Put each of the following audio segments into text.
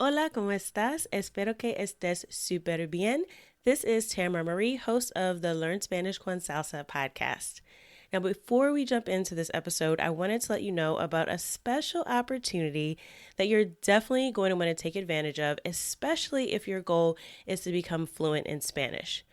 Hola, ¿cómo estás? Espero que estés súper bien. This is Tamara Marie, host of the Learn Spanish con Salsa podcast. Now, before we jump into this episode, I wanted to let you know about a special opportunity that you're definitely going to want to take advantage of, especially if your goal is to become fluent in Spanish.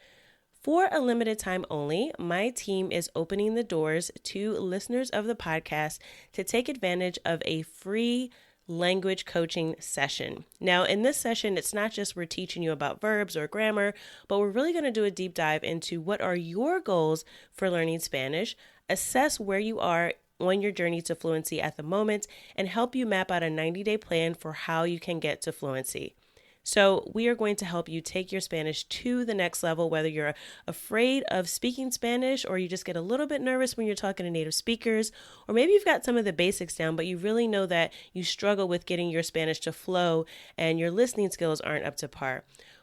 For a limited time only, my team is opening the doors to listeners of the podcast to take advantage of a free language coaching session. Now, in this session, it's not just we're teaching you about verbs or grammar, but we're really going to do a deep dive into what are your goals for learning Spanish, assess where you are on your journey to fluency at the moment, and help you map out a 90-day plan for how you can get to fluency. So we are going to help you take your Spanish to the next level, whether you're afraid of speaking Spanish or you just get a little bit nervous when you're talking to native speakers, or maybe you've got some of the basics down, but you really know that you struggle with getting your Spanish to flow and your listening skills aren't up to par.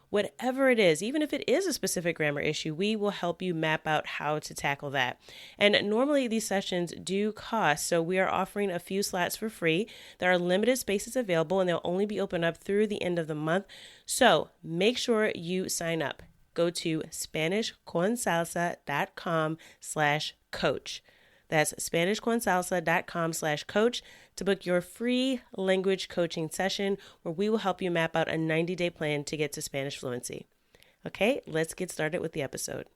Whatever it is, even if it is a specific grammar issue, we will help you map out how to tackle that. And normally these sessions do cost, so we are offering a few slots for free. There are limited spaces available and they'll only be open up through the end of the month. So make sure you sign up. Go to SpanishConSalsa.com/coach. That's SpanishConSalsa.com/coach to book your free language coaching session where we will help you map out a 90-day plan to get to Spanish fluency. Okay, let's get started with the episode.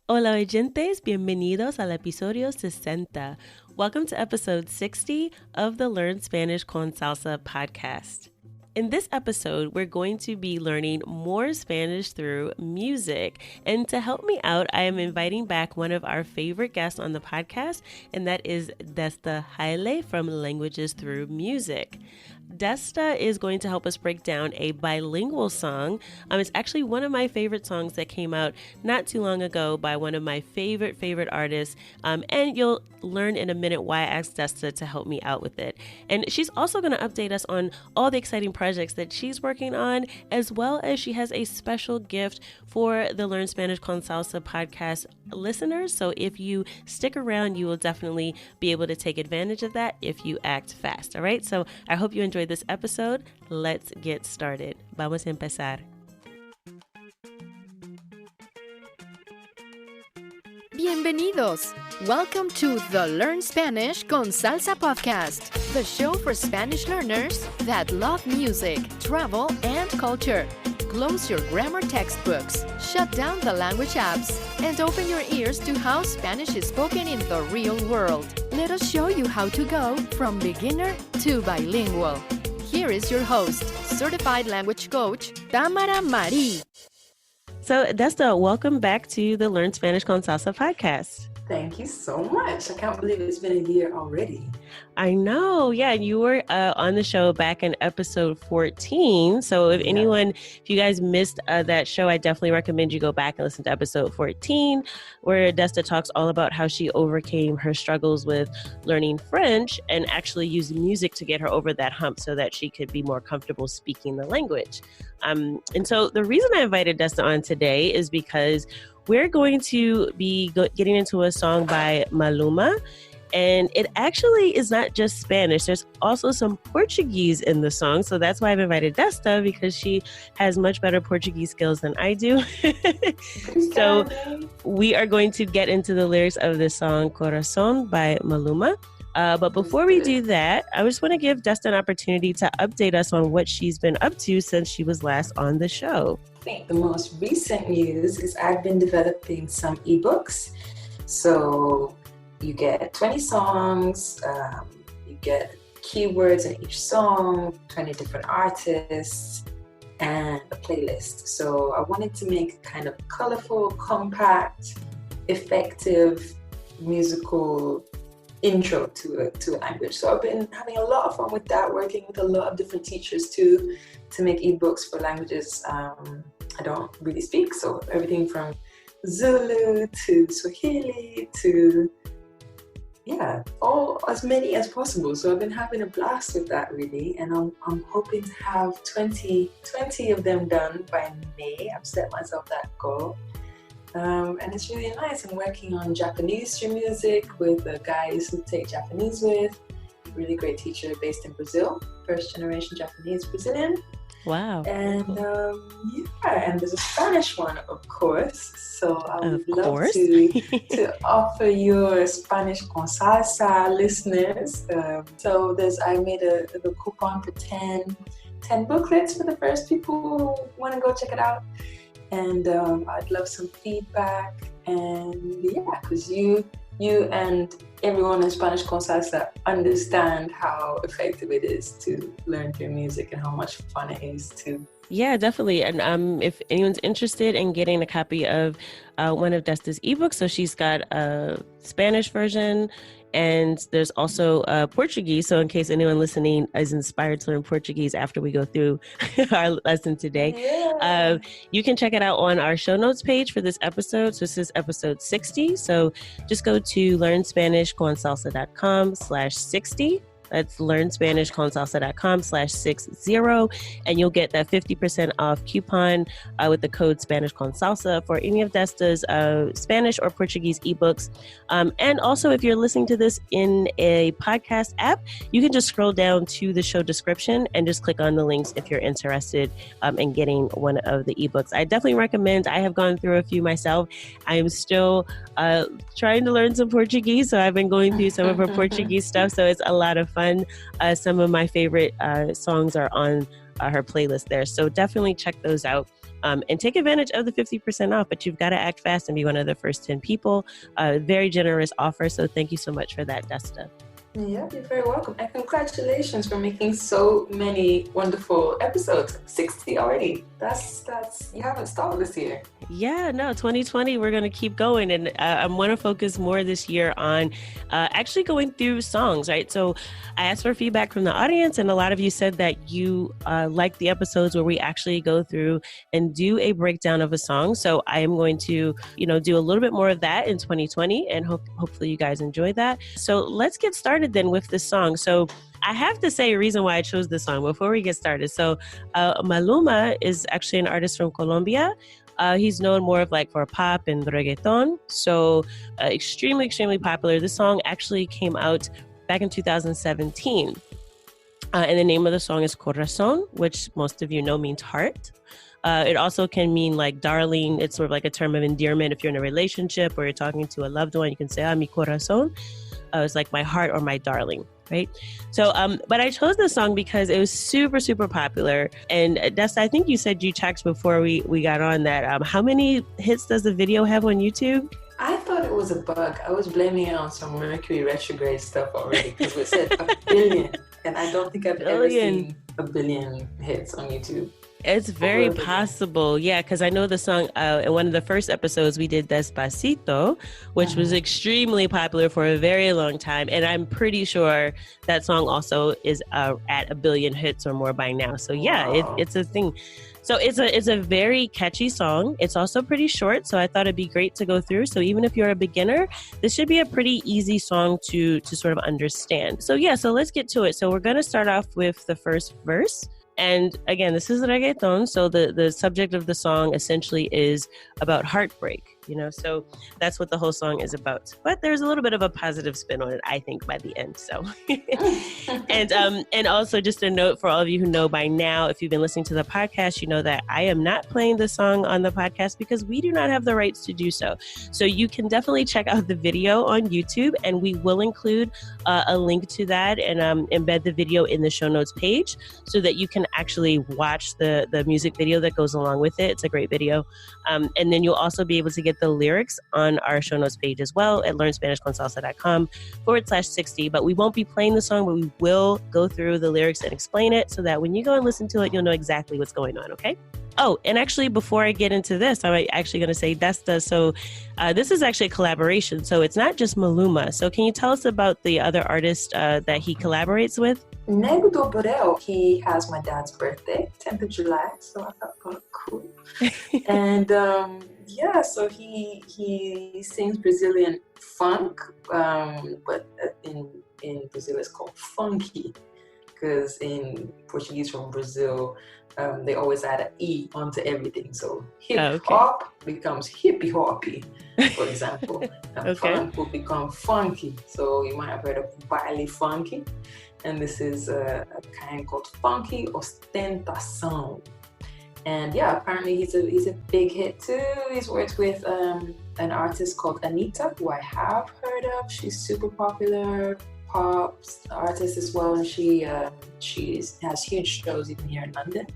Hola oyentes, bienvenidos al episodio 60. Welcome to episode 60 of the Learn Spanish con Salsa podcast. In this episode, we're going to be learning more Spanish through music. And to help me out, I am inviting back one of our favorite guests on the podcast, and that is Desta Haile from Languages Through Music. Desta is going to help us break down a bilingual song. It's actually one of my favorite songs that came out not too long ago by one of my favorite artists. And you'll learn in a minute why I asked Desta to help me out with it. And she's also going to update us on all the exciting projects that she's working on, as well as she has a special gift for the Learn Spanish con Salsa podcast listeners. So if you stick around, you will definitely be able to take advantage of that if you act fast. All right. So I hope you enjoyed this episode. Let's get started. Vamos a empezar. Bienvenidos! Welcome to the Learn Spanish con Salsa podcast, the show for Spanish learners that love music, travel, and culture. Close your grammar textbooks, shut down the language apps, and open your ears to how Spanish is spoken in the real world. Let us show you how to go from beginner to bilingual. Here is your host, certified language coach, Tamara Marie. So, Desta, welcome back to the Learn Spanish con Salsa podcast. Thank you so much. I can't believe it's been a year already. I know. Yeah, you were on the show back in episode 14. So if you guys missed that show, I definitely recommend you go back and listen to episode 14, where Desta talks all about how she overcame her struggles with learning French and actually used music to get her over that hump so that she could be more comfortable speaking the language. And so the reason I invited Desta on today is because we're going to be getting into a song by Maluma. And it actually is not just Spanish. There's also some Portuguese in the song. So that's why I've invited Desta, because she has much better Portuguese skills than I do. So we are going to get into the lyrics of this song, Corazón by Maluma. But before we do that, I just want to give Desta an opportunity to update us on what she's been up to since she was last on the show. I think the most recent news is I've been developing some ebooks. So you get 20 songs, you get keywords in each song, 20 different artists, and a playlist. So I wanted to make kind of colorful, compact, effective musical intro to a language. So I've been having a lot of fun with that, working with a lot of different teachers too, to make ebooks for languages I don't really speak. So everything from Zulu to Swahili to all as many as possible. So I've been having a blast with that really, and I'm hoping to have 20 of them done by May. I've set myself that goal. And it's really nice. I'm working on Japanese music with the guys who take Japanese with. really great teacher based in Brazil, first generation Japanese Brazilian. Wow. And and there's a Spanish one, of course. So I would love to offer your Spanish con salsa listeners. I made a coupon for 10 booklets for the first people who want to go check it out. And I'd love some feedback. And because you and everyone in Spanish con salsa understand how effective it is to learn through music and how much fun it is too. Yeah, definitely. And if anyone's interested in getting a copy of one of Desta's ebooks, so she's got a Spanish version and there's also Portuguese. So in case anyone listening is inspired to learn Portuguese after we go through our lesson today, you can check it out on our show notes page for this episode. So this is episode 60. So just go to learnspanishconsalsa.com/60. That's learnspanishconsalsa.com/60, and you'll get that 50% off coupon with the code Spanish Con Salsa for any of Desta's Spanish or Portuguese ebooks. And also, if you're listening to this in a podcast app, you can just scroll down to the show description and just click on the links if you're interested in getting one of the ebooks. I definitely recommend. I have gone through a few myself. I am still trying to learn some Portuguese, so I've been going through some of her Portuguese stuff, so it's a lot of fun. Some of my favorite songs are on her playlist there, so definitely check those out and take advantage of the 50% off, but you've got to act fast and be one of the first 10 people. Very generous offer, so thank you so much for that, Desta. Yeah, you're very welcome. And congratulations for making so many wonderful episodes. 60 already. That's you haven't stopped this year. Yeah, no, 2020, we're going to keep going. And I want to focus more this year on actually going through songs, right? So I asked for feedback from the audience, and a lot of you said that you like the episodes where we actually go through and do a breakdown of a song. So I am going to, do a little bit more of that in 2020, and hopefully you guys enjoy that. So let's get started then with this song. So I have to say a reason why I chose this song before we get started. So Maluma is actually an artist from Colombia. He's known more of for pop and reggaeton. So extremely, extremely popular. This song actually came out back in 2017. And the name of the song is Corazón, which most of you know means heart. It also can mean darling. It's sort of like a term of endearment. If you're in a relationship or you're talking to a loved one, you can say, mi corazón. It's like my heart or my darling, right? So, but I chose this song because it was super, super popular. And Desta, I think you said you checked before we got on that. How many hits does the video have on YouTube? I thought it was a bug. I was blaming it on some Mercury retrograde stuff already because we said 1 billion. And I don't think I've ever seen 1 billion hits on YouTube. It's very possible. Yeah, because I know the song in one of the first episodes we did Despacito, which was extremely popular for a very long time. And I'm pretty sure that song also is at 1 billion hits or more by now. So yeah, it's a thing. So it's a very catchy song. It's also pretty short, so I thought it'd be great to go through. So even if you're a beginner, this should be a pretty easy song to sort of understand. So yeah, so let's get to it. So we're going to start off with the first verse. And again, this is reggaeton, so the subject of the song essentially is about heartbreak, so that's what the whole song is about. But there's a little bit of a positive spin on it, I think, by the end. So, and also just a note for all of you who know by now, if you've been listening to the podcast, you know that I am not playing the song on the podcast because we do not have the rights to do so. So you can definitely check out the video on YouTube, and we will include a link to that and embed the video in the show notes page so that you can actually watch the music video that goes along with it. It's a great video. And then you'll also be able to get the lyrics on our show notes page as well at learnspanishconsalsa.com/60. But we won't be playing the song, but we will go through the lyrics and explain it so that when you go and listen to it, you'll know exactly what's going on, okay? Oh, and actually, before I get into this, I'm actually going to say Desta. So this is actually a collaboration. So it's not just Maluma. So can you tell us about the other artist that he collaborates with? Nego do Borel. He has my dad's birthday, 10th of July. So I thought, cool. And so he sings Brazilian funk, but in Brazil it's called funky. Because in Portuguese from Brazil, they always add an E onto everything. So hip hop becomes hippie hoppy, for example. And funk will become funky. So you might have heard of baile funky. And this is a kind called Funky Ostentação. And yeah, apparently he's a big hit too. He's worked with an artist called Anita, who I have heard of. She's super popular pop artist as well, and she has huge shows even here in London.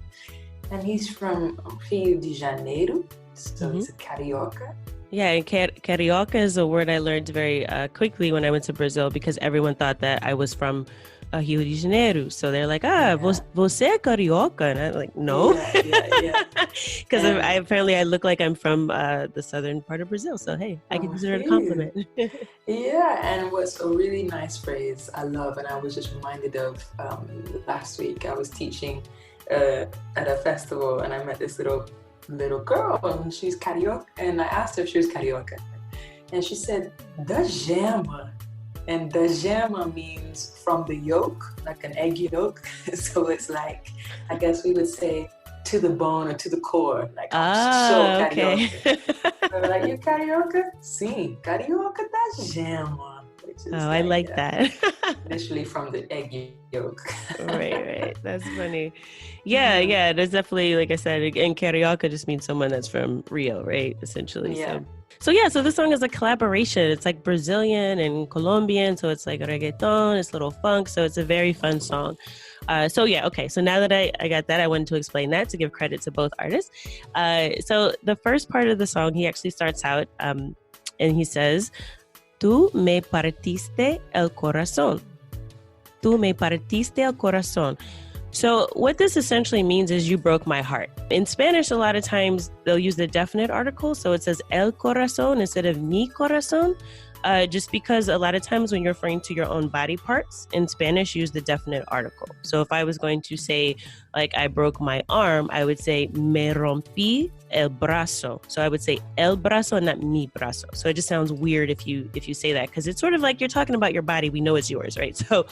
And he's from Rio de Janeiro, so he's a carioca. Yeah, and carioca is a word I learned very quickly when I went to Brazil, because everyone thought that I was from Rio de Janeiro. So they're like, você é carioca? And I'm like, no. Because apparently I look like I'm from the southern part of Brazil. So, hey, I can consider it a compliment. Yeah, and what's a really nice phrase I love, and I was just reminded of last week, I was teaching at a festival, and I met this little girl, and she's carioca, and I asked her if she was carioca, and she said, da gema. And da gema means from the yolk, like an egg yolk. So it's like, I guess we would say to the bone or to the core. Like, I'm so carioca. Okay. So like, you carioca? Sim, carioca da gema. I like that. Initially from the egg yolk. Right. That's funny. Yeah. There's definitely, like I said, and carioca just means someone that's from Rio, right? Essentially. Yeah. So this song is a collaboration. It's like Brazilian and Colombian. So it's like reggaeton, it's little funk. So it's a very fun song. So now that I got that, I wanted to explain that to give credit to both artists. So the first part of the song, he actually starts out and he says, Tú me partiste el corazón. Tú me partiste el corazón. So what this essentially means is you broke my heart. In Spanish, a lot of times they'll use the definite article. So it says el corazón instead of mi corazón. Just because a lot of times when you're referring to your own body parts, in Spanish, use the definite article. So if I was going to say, like, I broke my arm, I would say, me rompí el brazo. So I would say el brazo and not mi brazo. So it just sounds weird if you say that, because it's sort of like you're talking about your body. We know it's yours, right? So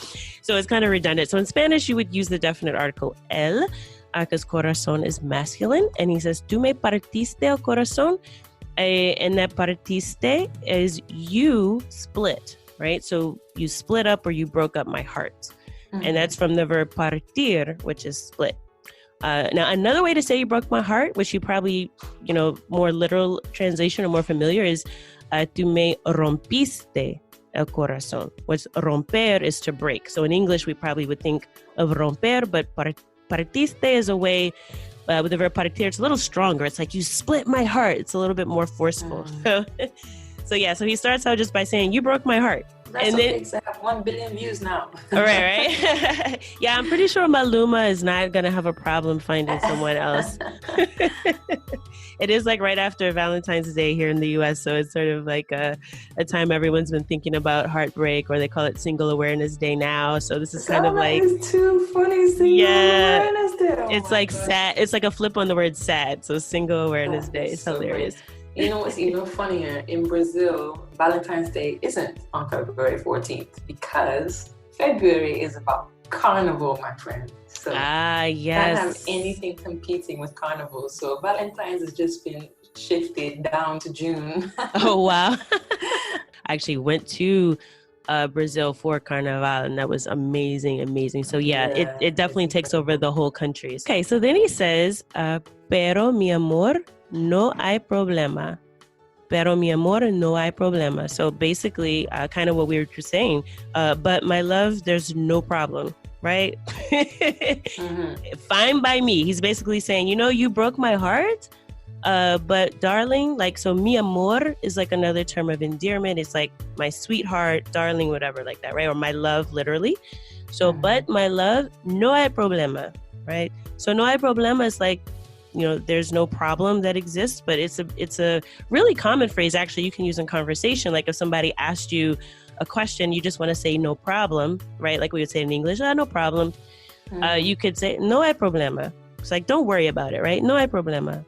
it's kind of redundant. So in Spanish, you would use the definite article el, because corazón is masculine. And he says, tú me partiste el corazón. And that partiste is you split, right? So you split up or you broke up my heart. Mm-hmm. And that's from the verb partir, which is split. Now, another way to say you broke my heart, which you probably, more literal translation or more familiar, is tú me rompiste el corazón, which romper is to break. So in English, we probably would think of romper, but partiste is a way with the verb partir, it's a little stronger. It's like you split my heart. It's a little bit more forceful. So he starts out just by saying, you broke my heart. That's and okay, because I have 1 billion views now. right? Yeah, I'm pretty sure Maluma is not going to have a problem finding someone else. It is like right after Valentine's Day here in the U.S., so it's sort of like a time everyone's been thinking about heartbreak, or they call it Single Awareness Day now. So this is kind of like... It's too funny, Single Awareness Day. Oh, it's like God. Sad. It's like a flip on the word sad. So Single Awareness Day is so hilarious. Funny. You know what's even funnier? In Brazil, Valentine's Day isn't on February 14th because February is about Carnival, my friend. So yes. Can't have anything competing with Carnival. So Valentine's has just been shifted down to June. Oh, wow. I actually went to Brazil for Carnival, and that was amazing. So it definitely takes over the whole country. Okay, so then he says, pero mi amor, no hay problema. Pero mi amor, no hay problema. So basically, kind of what we were just saying, but my love, there's no problem, right? Mm-hmm. Fine by me. He's basically saying, you broke my heart, but darling, so mi amor is like another term of endearment. It's like my sweetheart, darling, whatever, like that, right? Or my love, literally. So, but my love, no hay problema, right? So no hay problema is like, there's no problem that exists, but it's a really common phrase actually you can use in conversation. Like if somebody asked you a question, you just want to say no problem, right? Like we would say in English, no problem. You could say no hay problema. It's like, don't worry about it, right? No hay problema.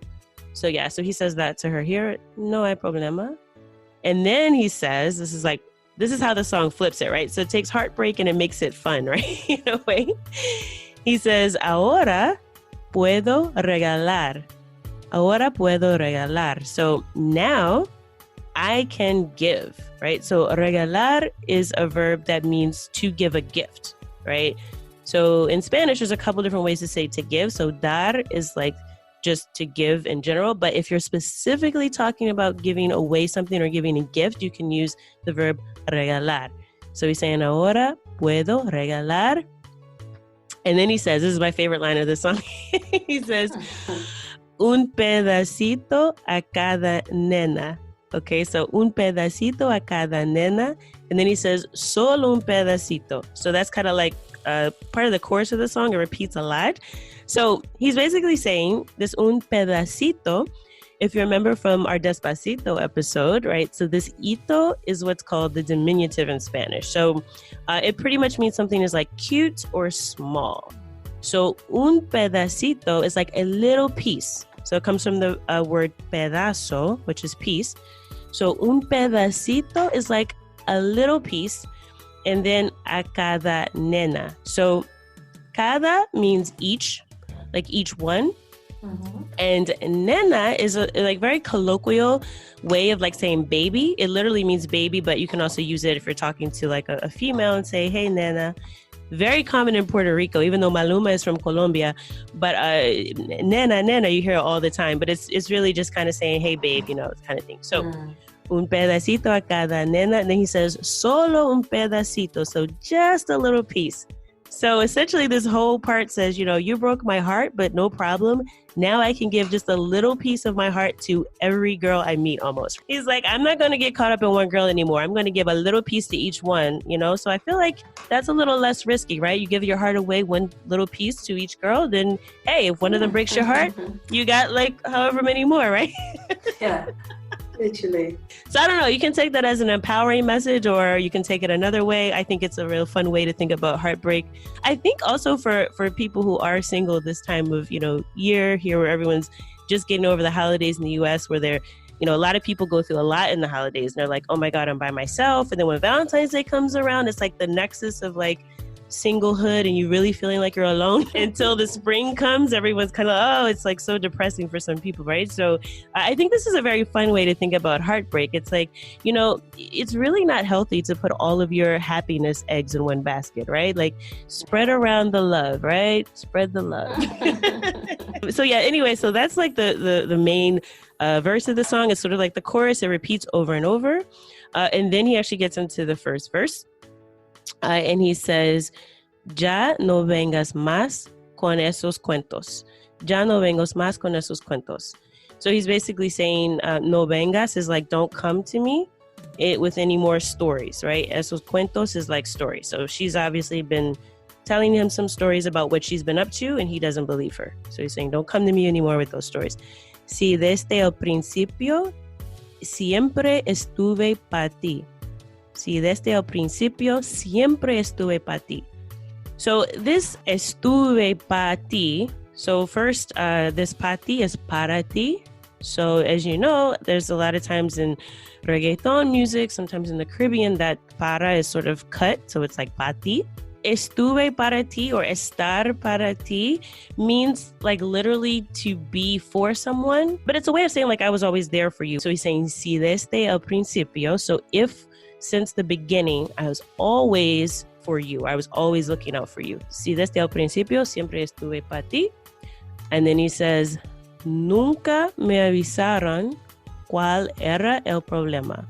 So he says that to her here, no hay problema. And then he says, this is how the song flips it, right? So it takes heartbreak and it makes it fun, right? In a way. He says, ahora puedo regalar. Ahora puedo regalar. So now I can give, right? So regalar is a verb that means to give a gift. right? So in Spanish, there's a couple different ways to say to give. So dar is like just to give in general. But if you're specifically talking about giving away something or giving a gift, you can use the verb regalar. So he's saying, ahora puedo regalar. And then he says, this is my favorite line of the song. He says, un pedacito a cada nena. Okay, so un pedacito a cada nena. And then he says, solo un pedacito. So that's kind of like part of the chorus of the song. It repeats a lot. So he's basically saying this un pedacito, if you remember from our Despacito episode, right? So this ito is what's called the diminutive in Spanish. So it pretty much means something is like cute or small. So un pedacito is like a little piece. So it comes from the word pedazo, which is piece. So un pedacito is like a little piece. And then a cada nena. So cada means each, like each one. Mm-hmm. And nena is a like very colloquial way of like saying baby. It literally means baby, but you can also use it if you're talking to like a female and say, hey, nena. Very common in Puerto Rico, even though Maluma is from Colombia. But nena, you hear it all the time. But it's really just kind of saying, hey, babe, you know, kind of thing. So un pedacito a cada nena. And then he says, solo un pedacito. So just a little piece. So essentially this whole part says, you know, you broke my heart, but no problem. Now I can give just a little piece of my heart to every girl I meet almost. He's like, I'm not going to get caught up in one girl anymore. I'm going to give a little piece to each one, you know? So I feel like that's a little less risky, right? You give your heart away one little piece to each girl, then, hey, if one of them breaks your heart, you got like however many more, right? Yeah. Literally. So I don't know, you can take that as an empowering message or you can take it another way. I think it's a real fun way to think about heartbreak. I think also for people who are single this time of, you know, year here where everyone's just getting over the holidays in the US where they're, you know, a lot of people go through a lot in the holidays and they're like, oh my God, I'm by myself. And then when Valentine's Day comes around, it's like the nexus of like singlehood and you really feeling like you're alone until the spring comes. Everyone's kind of, oh, it's like so depressing for some people, right? So I think this is a very fun way to think about heartbreak. It's like, you know, it's really not healthy to put all of your happiness eggs in one basket, right? Like spread around the love, right? Spread the love. So yeah, anyway, so that's like the main verse of the song. It's sort of like the chorus. It repeats over and over. And then he actually gets into the first verse. And he says, ya no vengas más con esos cuentos. Ya no vengas más con esos cuentos. So he's basically saying, no vengas is like, don't come to me with any more stories, right? Esos cuentos is like stories. So she's obviously been telling him some stories about what she's been up to, and he doesn't believe her. So he's saying, don't come to me anymore with those stories. Si desde el principio siempre estuve para ti. Si desde el principio siempre estuve para ti. So this estuve para ti. So first, this para ti is para ti. So as you know, there's a lot of times in reggaeton music, sometimes in the Caribbean, that para is sort of cut. So it's like para ti. Estuve para ti or estar para ti means like literally to be for someone. But it's a way of saying like I was always there for you. So he's saying si desde el principio. So if since the beginning, I was always for you. I was always looking out for you. Si desde el principio siempre estuve para ti. And then he says, nunca me avisaron cuál era el problema.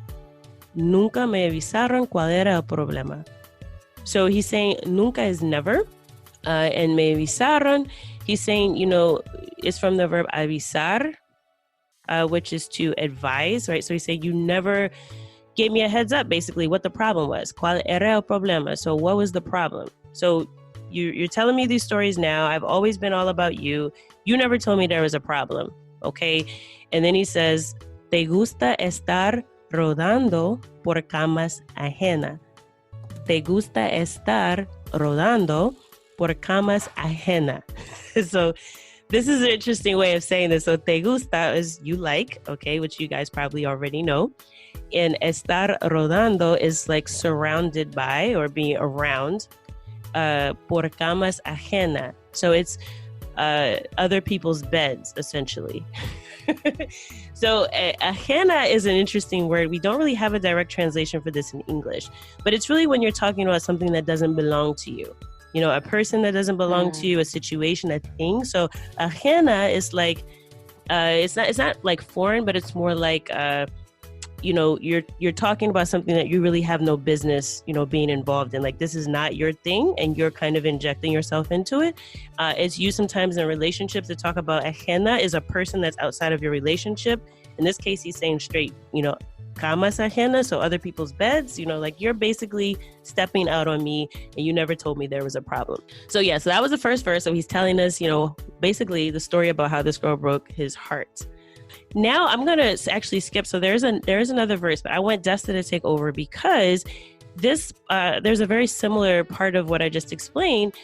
Nunca me avisaron cuál era el problema. So he's saying nunca is never. And me avisaron, he's saying, you know, it's from the verb avisar, which is to advise, right? So he's saying you never gave me a heads up, basically, what the problem was. ¿Cuál era el problema? So what was the problem? So you're telling me these stories now. I've always been all about you. You never told me there was a problem, okay? And then he says, ¿te gusta estar rodando por camas ajena? ¿Te gusta estar rodando por camas ajena? So this is an interesting way of saying this. So te gusta is you like, okay, which you guys probably already know. And estar rodando is like surrounded by or being around por camas ajena. So it's other people's beds, essentially. So ajena is an interesting word. We don't really have a direct translation for this in English, but it's really when you're talking about something that doesn't belong to you. you know, a person that doesn't belong to you, a situation, a thing. So ajena is like, it's not like foreign, but it's more like, you know, you're talking about something that you really have no business, you know, being involved in. Like, this is not your thing, and you're kind of injecting yourself into it. It's used sometimes in relationships to talk about ajena is a person that's outside of your relationship. In this case, he's saying straight, you know, camas ajena, so other people's beds, you know, like you're basically stepping out on me and you never told me there was a problem. So yeah, so that was the first verse. So he's telling us, you know, basically the story about how this girl broke his heart. Now I'm going to actually skip. So there's another verse, but I want Desta to take over because this, there's a very similar part of what I just explained,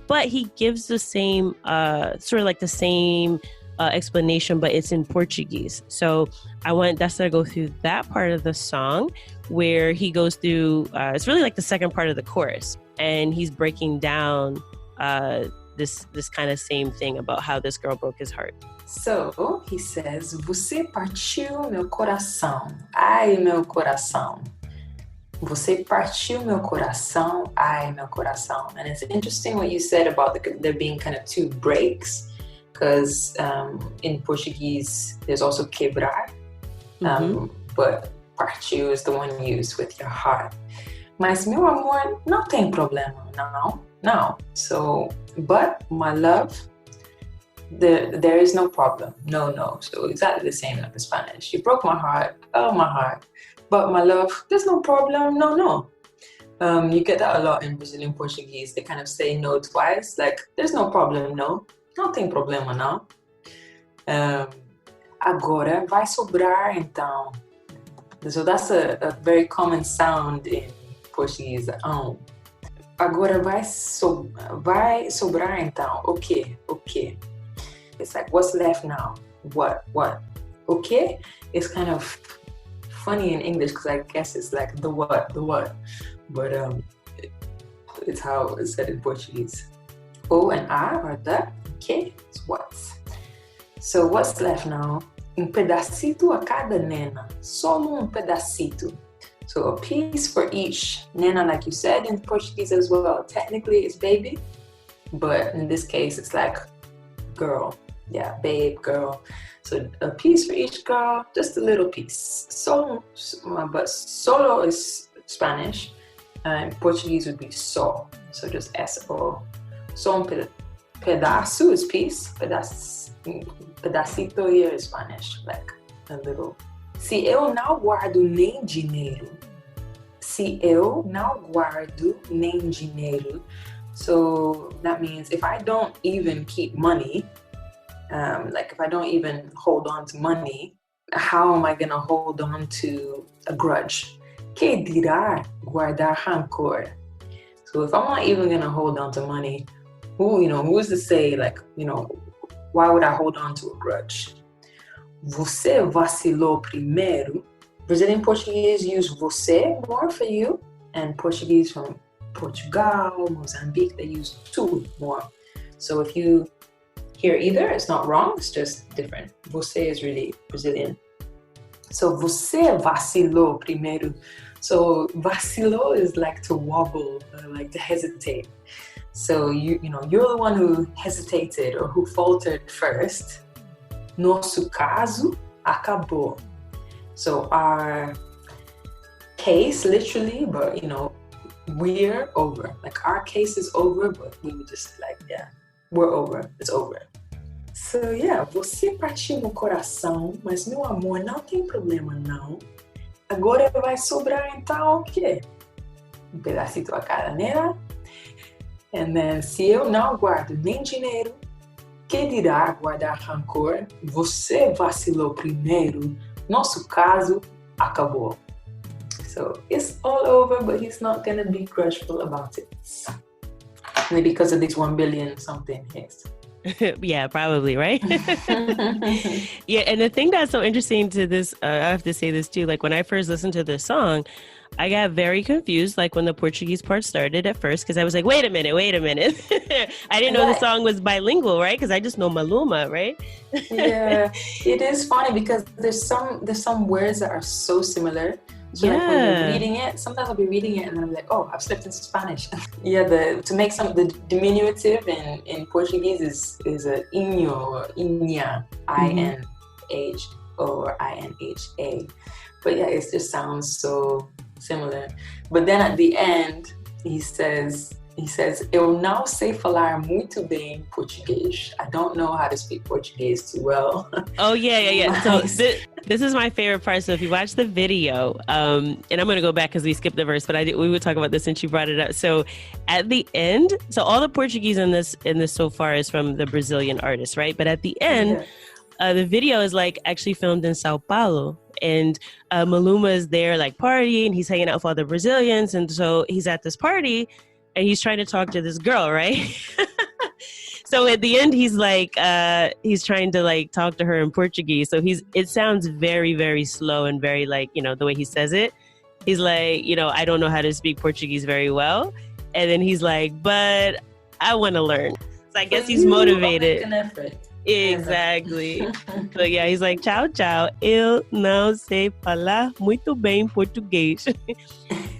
but he gives the same, sort of like the same explanation, but it's in Portuguese. So I want Desta to go through that part of the song where he goes through, it's really like the second part of the chorus, and he's breaking down this kind of same thing about how this girl broke his heart. So he says, "Você partiu meu coração, ai meu coração. Você partiu meu coração, ai meu coração." And it's interesting what you said about there being kind of two breaks, because in Portuguese there's also quebrar, but partiu is the one used with your heart. Mas meu amor, não tem problema, no. So, but my love, there is no problem, no. So exactly the same like in Spanish. You broke my heart, oh my heart. But my love, there's no problem, no. You get that a lot in Brazilian Portuguese. They kind of say no twice, like there's no problem, no. Não tem problema, não. Agora vai sobrar, então. So that's a very common sound in Portuguese. Agora vai sobrar, então. Okay. It's like, what's left now? What? Okay? It's kind of funny in English because I guess it's like the what. But it's how it's said in Portuguese. O and A are the, okay, it's what. So what's left now? Pedacito a cada nena. Solo pedacito. So a piece for each nena, like you said in Portuguese as well. Technically it's baby, but in this case it's like girl. Yeah, babe, girl. So a piece for each girl, just a little piece. Solo, but solo is Spanish, and Portuguese would be só. So just S-O. So pedaço is piece, pedacito here is Spanish, like a little. Se eu não guardo nem dinheiro. So that means if I don't even keep money, like if I don't even hold on to money, how am I going to hold on to a grudge? Que dirá guardar rancor? So if I'm not even going to hold on to money, who's to say, like, why would I hold on to a grudge? Você vacilou primeiro. Brazilian Portuguese use você more for you, and Portuguese from Portugal, Mozambique, they use tu more. So if you hear either, it's not wrong, it's just different. Você is really Brazilian. So você vacilou primeiro. So vacilou is like to wobble, like to hesitate. So you're the one who hesitated or who faltered first. Nosso caso acabou. So our case, literally, but we're over. Like our case is over, but we would just like, yeah, we're over. It's over. So yeah, você partiu no coração, mas meu amor, não tem problema não. Agora vai sobrar então o quê? Pedacito a cada nena. And then, se eu não guardo nem dinheiro, que dirá guardar rancor? Você vacilou primeiro, nosso caso acabou. So it's all over, but he's not gonna be grudgeful about it. Maybe because of these 1 billion something hits. Yeah, probably, right? Yeah, and the thing that's so interesting to this, I have to say this too, like when I first listened to this song, I got very confused, like when the Portuguese part started at first, because I was like, wait a minute. I didn't know the song was bilingual, right? Because I just know Maluma, right? Yeah, it is funny because there's some words that are so similar. So like when you're reading it, sometimes I'll be reading it and then I'm like, oh, I've slipped into Spanish. To make the diminutive in Portuguese is a inho or inha, I-N-H or I-N-H-A. But yeah, it just sounds so similar. But then at the end, he says, eu não sei falar muito bem português. I don't know how to speak Portuguese too well. Oh, yeah. So this is my favorite part. So if you watch the video, and I'm going to go back because we skipped the verse, but we would talk about this since you brought it up. So at the end, so all the Portuguese in this so far is from the Brazilian artist, right? But at the end, the video is like actually filmed in Sao Paulo. And Maluma is there like partying. He's hanging out with all the Brazilians. And so he's at this party. And he's trying to talk to this girl, right? So at the end, he's like, he's trying to like talk to her in Portuguese. So it sounds very, very slow and very like, the way he says it. He's like, I don't know how to speak Portuguese very well. And then he's like, but I want to learn. So I guess he's motivated. Make an effort. Exactly. So yeah, he's like, tchau, eu não sei falar muito bem português.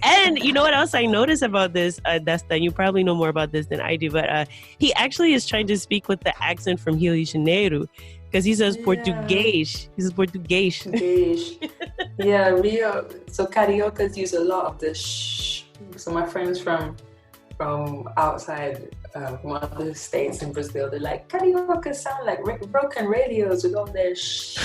And you know what else I noticed about this, Desta? You probably know more about this than I do, but he actually is trying to speak with the accent from Rio de Janeiro because he says português. He says português. Yeah, Rio. So cariocas use a lot of the shh. So my friends from outside, from other states in Brazil, they're like, carioca sound like broken radios with all their shh.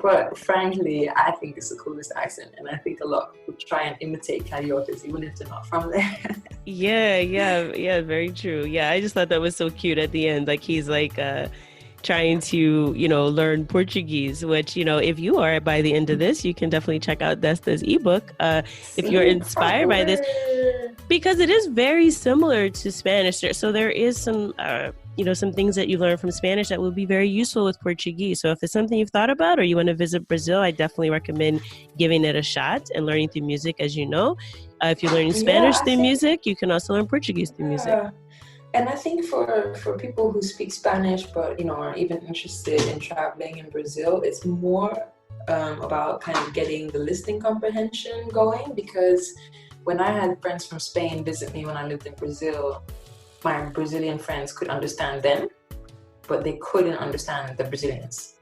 But frankly, I think it's the coolest accent, and I think a lot of people try and imitate cariocas even if they're not from there. Yeah, very true. Yeah, I just thought that was so cute at the end. Like he's like trying to, learn Portuguese, which, if you are by the end of this, you can definitely check out Desta's ebook if you're inspired by this, because it is very similar to Spanish. So there is some, some things that you learn from Spanish that will be very useful with Portuguese. So if it's something you've thought about or you want to visit Brazil, I definitely recommend giving it a shot and learning through music, as you know. If you're learning Spanish through music, you can also learn Portuguese through music. And I think for people who speak Spanish but are even interested in traveling in Brazil, it's more about kind of getting the listening comprehension going, because when I had friends from Spain visit me when I lived in Brazil, my Brazilian friends could understand them, but they couldn't understand the Brazilians.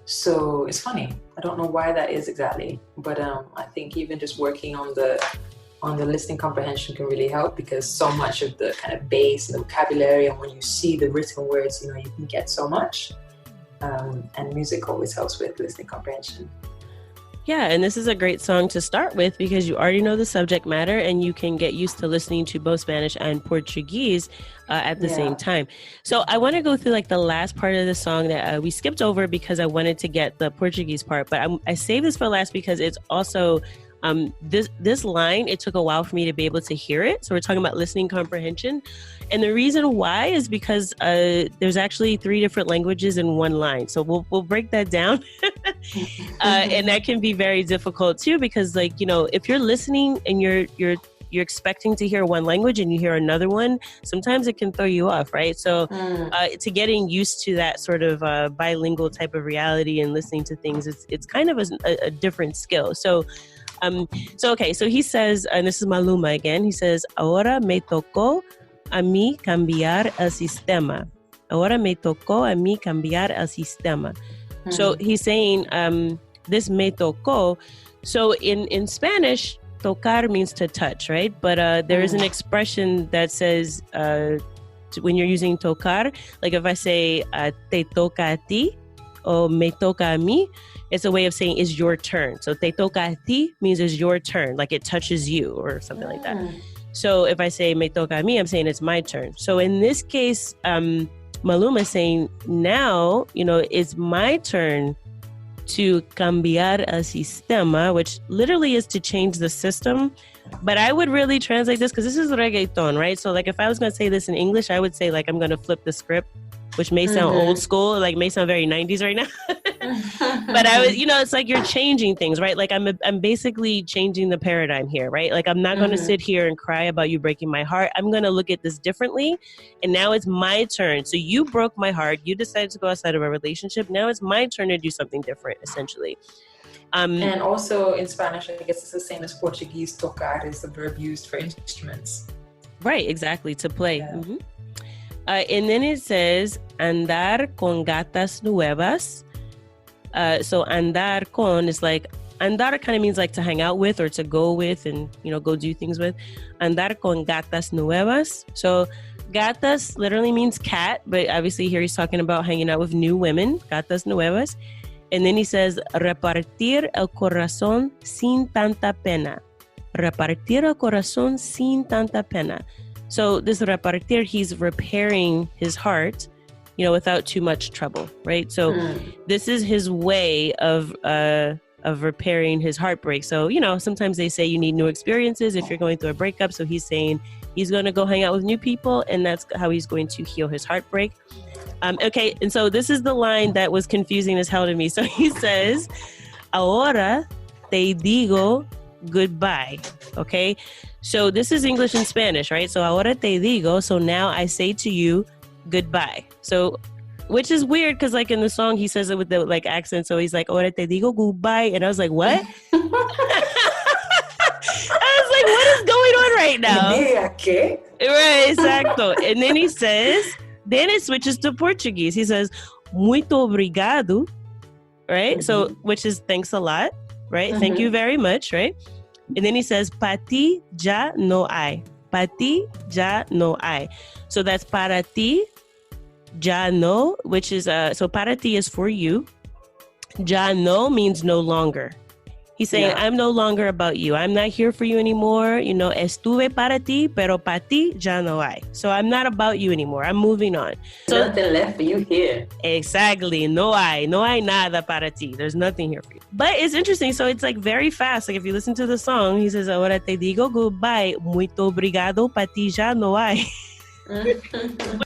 So it's funny. I don't know why that is exactly, but I think even just working on the listening comprehension can really help, because so much of the kind of base and the vocabulary, and when you see the written words, you can get so much. And music always helps with listening comprehension. Yeah, and this is a great song to start with because you already know the subject matter and you can get used to listening to both Spanish and Portuguese at the same time. So I want to go through like the last part of the song that we skipped over because I wanted to get the Portuguese part, but I saved this for last because it's also this line, it took a while for me to be able to hear it. So we're talking about listening comprehension. And the reason why is because there's actually 3 different languages in one line. So we'll break that down. And that can be very difficult too, because if you're listening and you're expecting to hear one language and you hear another one, sometimes it can throw you off, right? So to getting used to that sort of bilingual type of reality and listening to things, it's kind of a different skill. So he says, and this is Maluma again, he says, ahora me tocó a mí cambiar el sistema. Ahora me tocó a mí cambiar el sistema. So he's saying, this me tocó. So in Spanish, tocar means to touch, right? But there is an expression that says, when you're using tocar, like if I say, te toca a ti, or me toca a mí, it's a way of saying it's your turn. So te toca a ti means it's your turn, like it touches you or something like that. So if I say me toca a mí, I'm saying it's my turn. So in this case, Maluma is saying now, it's my turn to cambiar el sistema, which literally is to change the system. But I would really translate this because this is reggaeton, right? So like if I was going to say this in English, I would say like I'm going to flip the script, which may sound old school, like may sound very 90s right now. But I was, it's like you're changing things, right? Like I'm basically changing the paradigm here, right? Like I'm not going to sit here and cry about you breaking my heart. I'm going to look at this differently. And now it's my turn. So you broke my heart. You decided to go outside of a relationship. Now it's my turn to do something different, essentially. And also in Spanish, I guess it's the same as Portuguese. Tocar is the verb used for instruments. Right, exactly, to play. Yeah. Mm-hmm. And then it says, andar con gatas nuevas. So andar con is like, andar kind of means like to hang out with or to go with and, go do things with. Andar con gatas nuevas. So gatas literally means cat, but obviously here he's talking about hanging out with new women, gatas nuevas. And then he says, repartir el corazón sin tanta pena. Repartir el corazón sin tanta pena. So this repartir, he's repairing his heart, without too much trouble, right? So this is his way of repairing his heartbreak. So, sometimes they say you need new experiences if you're going through a breakup. So he's saying he's going to go hang out with new people, and that's how he's going to heal his heartbreak. Okay, and so this is the line that was confusing as hell to me. So he says, ahora te digo goodbye. Okay, so this is English and Spanish, right? So ahora te digo, so now I say to you goodbye. So, which is weird because like in the song he says it with the like accent. So he's like, ahora te digo goodbye, and I was like, what? I was like, what is going on right now? Right, exacto. And then he says, then it switches to Portuguese. He says, muito obrigado, right? So, which is thanks a lot, right? Thank you very much, right? And then he says, pa ti ya no hay. Pa ti ya no hay. So that's para ti, ya no, which is, so para ti is for you. Ya no means no longer. He's saying, I'm no longer about you. I'm not here for you anymore. Estuve para ti, pero para ti ya no hay. So I'm not about you anymore. I'm moving on. So nothing left for you here. Exactly. No hay nada para ti. There's nothing here for you. But it's interesting. So it's like very fast. Like if you listen to the song, he says, ahora te digo goodbye. Muito obrigado, para ti ya no hay.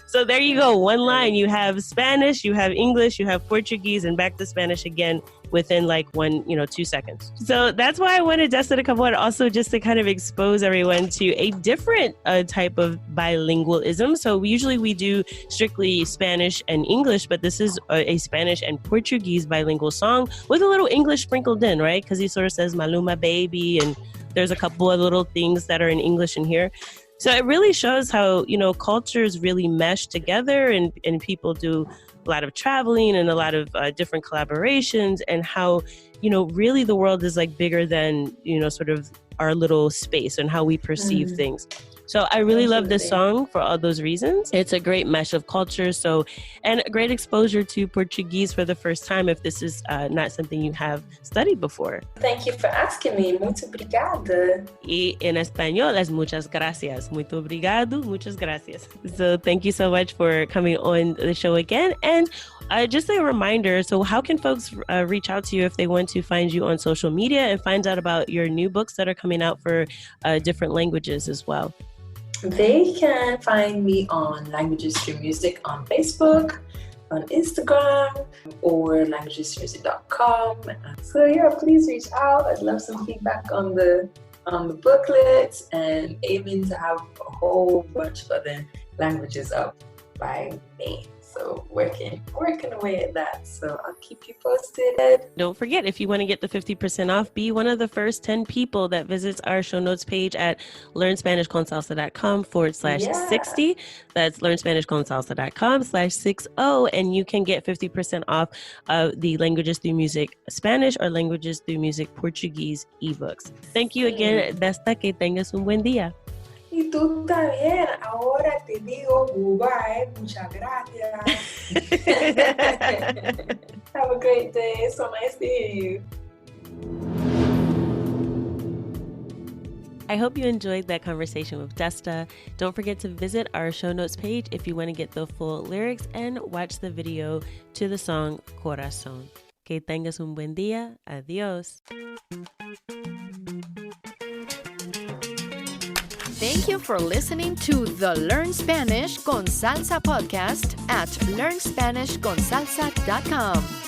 So there you go. One line. You have Spanish, you have English, you have Portuguese, and back to Spanish again within like 2 seconds. So that's why I wanted Desta to come on, also just to kind of expose everyone to a different type of bilingualism. So usually we do strictly Spanish and English, but this is a Spanish and Portuguese bilingual song with a little English sprinkled in, right? Because he sort of says Maluma baby, and there's a couple of little things that are in English in here. So it really shows how, cultures really mesh together and people do a lot of traveling and a lot of different collaborations, and how, really the world is like bigger than, sort of our little space and how we perceive things. So I really love this song for all those reasons. It's a great mesh of cultures. So, and a great exposure to Portuguese for the first time if this is not something you have studied before. Thank you for asking me. Muito obrigada. Y en español es muchas gracias. Muito obrigado, muchas gracias. So thank you so much for coming on the show again. And just a reminder, so how can folks reach out to you if they want to find you on social media and find out about your new books that are coming out for different languages as well? They can find me on Languages Through Music on Facebook, on Instagram, or languagesthroughmusic.com. So yeah, please reach out. I'd love some feedback on the booklets, and aiming to have a whole bunch of other languages up by May. So working away at that. So I'll keep you posted. Don't forget, if you want to get the 50% off, be one of the first 10 people that visits our show notes page at learnspanishconsalsa.com/60. That's learnspanishconsalsa.com/60. And you can get 50% off of the Languages Through Music Spanish or Languages Through Music Portuguese ebooks. Thank you again, Desta. Que tengas un buen día. Y tú también. Ahora te digo goodbye. Muchas gracias. Have a great day. So nice to hear you. I hope you enjoyed that conversation with Desta. Don't forget to visit our show notes page if you want to get the full lyrics and watch the video to the song Corazón. Que tengas un buen día. Adiós. Thank you for listening to the Learn Spanish con Salsa podcast at learnspanishconsalsa.com.